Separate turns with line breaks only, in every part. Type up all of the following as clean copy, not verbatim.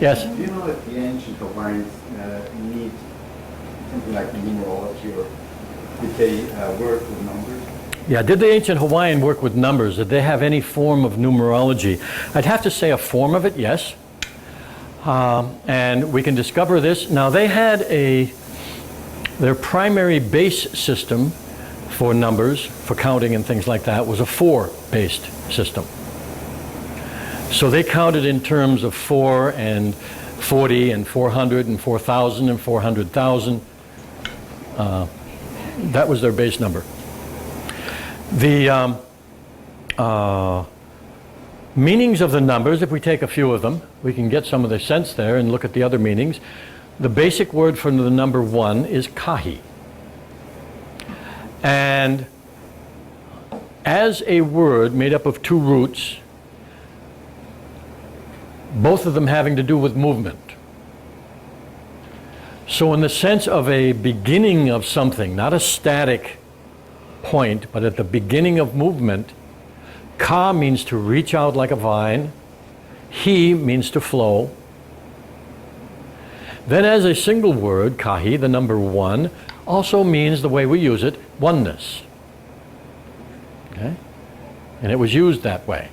Yes?
Do you know if the ancient Hawaiians need something like numerology, or did they work with numbers?
Yeah, did the ancient Hawaiian work with numbers? Did they have any form of numerology? I'd have to say a form of it, yes. And we can discover this. Now, they had their primary base system for numbers, for counting and things like that, was a 4-based system. So they counted in terms of 4 and 40 and 400 and 4,000 and 400,000. That was their base number. The meanings of the numbers, if we take a few of them, we can get some of the sense there and look at the other meanings. The basic word for the number 1 is kahi. And as a word made up of 2 roots, both of them having to do with movement. So in the sense of a beginning of something, not a static point, but at the beginning of movement, ka means to reach out like a vine, hi means to flow. Then as a single word, kahi, the number 1, also means, the way we use it, oneness. Okay? And it was used that way.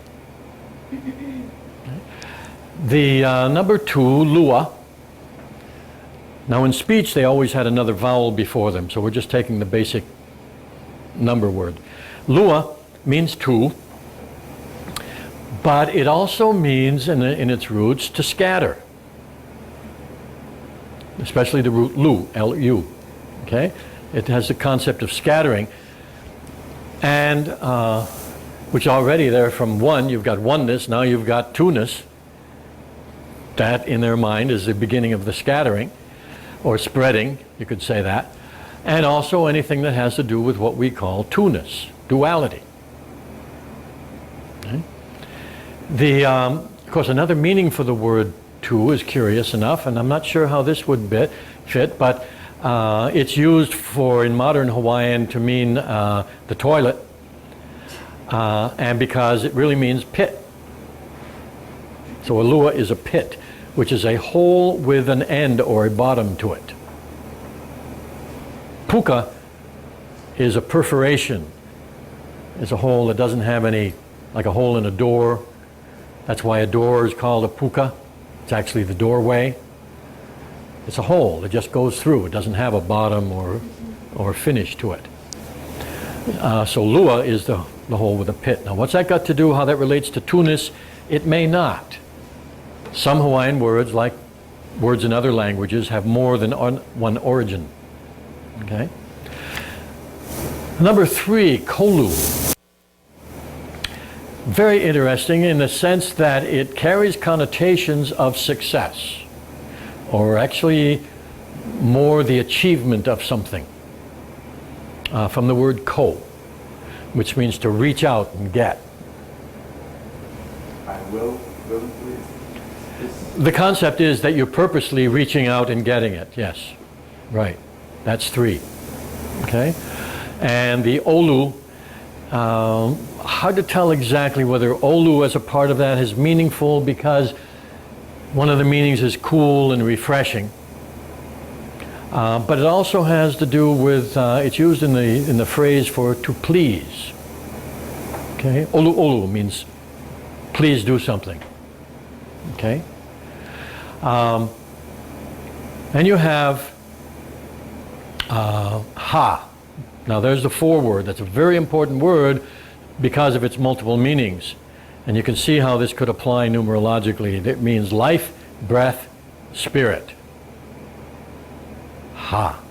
The number 2, lua. Now in speech they always had another vowel before them, so we're just taking the basic number word. Lua means 2, but it also means in its roots to scatter. Especially the root lu, L-U. Okay? It has the concept of scattering. And which already there from 1, you've got oneness, now you've got 2-ness. That, in their mind, is the beginning of the scattering, or spreading, you could say that. And also anything that has to do with what we call 2-ness, duality. Okay? Of course, another meaning for the word 2 is curious enough, and I'm not sure how this would fit, but it's used in modern Hawaiian to mean the toilet, and because it really means pit. So a lua is a pit, which is a hole with an end or a bottom to it. Puka is a perforation. It's a hole that doesn't have any, like a hole in a door. That's why a door is called a puka. It's actually the doorway. It's a hole that just goes through. It doesn't have a bottom or finish to it. So lua is the hole with a pit. Now what's that got to do, how that relates to 2-ness? It may not. Some Hawaiian words, like words in other languages, have more than one origin. Okay? Number 3, Colu. Very interesting in the sense that it carries connotations of success, or actually more the achievement of something, from the word ko, which means to reach out and get.
I will please.
The concept is that you're purposely reaching out and getting it, yes. Right. That's 3. Okay? And the olu, hard to tell exactly whether olu as a part of that is meaningful, because one of the meanings is cool and refreshing. But it also has to do with, it's used in the phrase for to please. Okay? Olu olu means please do something. Okay? And you have ha. Now there's the 4 word. That's a very important word because of its multiple meanings. And you can see how this could apply numerologically. It means life, breath, spirit. Ha.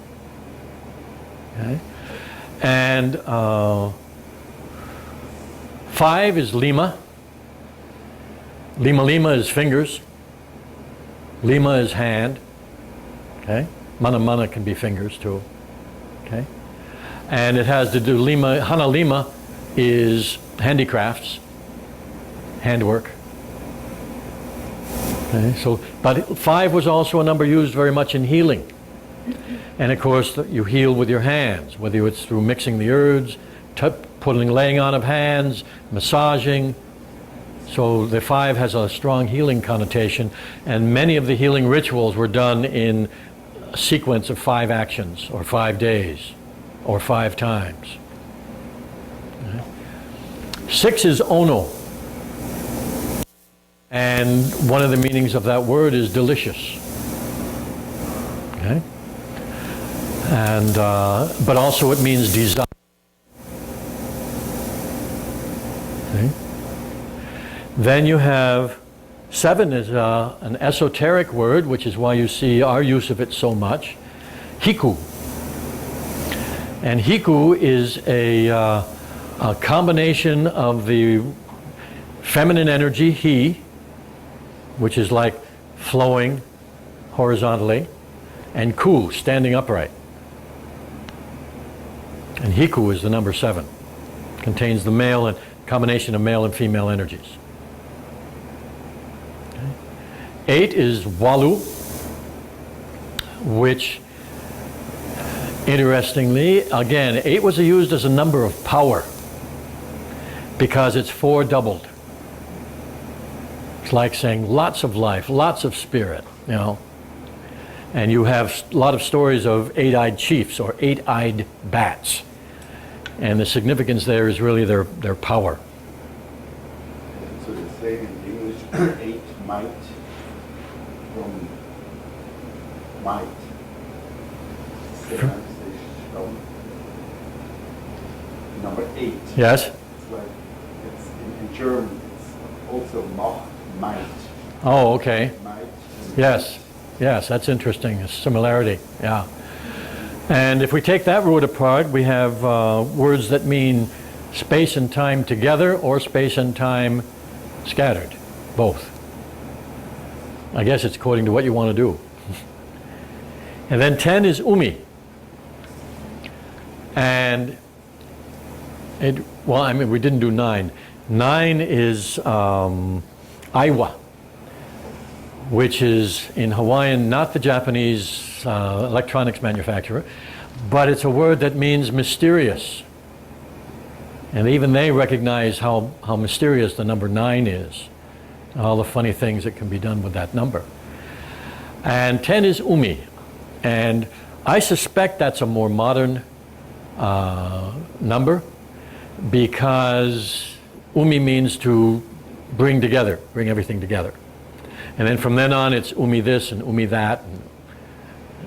Okay? And 5 is lima. Lima lima is fingers. Lima is hand. Okay? Mana mana can be fingers too. Okay? And it has to do, lima, hana lima is handicrafts, handwork. Okay? So, but 5 was also a number used very much in healing. And of course, you heal with your hands, whether it's through mixing the herbs, laying on of hands, massaging. So the 5 has a strong healing connotation, and many of the healing rituals were done in a sequence of 5 actions, or 5 days, or 5 times. 6 is ono. And one of the meanings of that word is delicious. Okay? And, but also it means desire. Okay? Then you have 7 is an esoteric word, which is why you see our use of it so much. Hiku. And Hiku is a combination of the feminine energy, he, which is like flowing horizontally, and ku, standing upright. And Hiku is the number 7. Contains the male and combination of male and female energies. Okay. 8 is walu, which, interestingly, again, 8 was used as a number of power because it's 4 doubled. It's like saying lots of life, lots of spirit, you know. And you have a lot of stories of 8-eyed chiefs or 8-eyed bats. And the significance there is really their power.
So they say in English, 8 might from might. Number 8.
Yes?
It's like, it's in German, it's also might.
Oh, okay.
Might.
Yes. Yes, that's interesting. A similarity. Yeah. And if we take that root apart, we have words that mean space and time together or space and time scattered. Both. I guess it's according to what you want to do. And then 10 is umi. And well, I mean, we didn't do 9. 9 is aiwa, which is in Hawaiian not the Japanese electronics manufacturer, but it's a word that means mysterious. And even they recognize how mysterious the number 9 is, all the funny things that can be done with that number. And 10 is umi, and I suspect that's a more modern number, because umi means to bring together, bring everything together. And then from then on, it's umi this and umi that,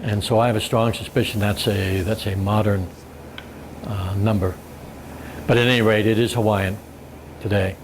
and so I have a strong suspicion that's a modern number. But at any rate, it is Hawaiian today.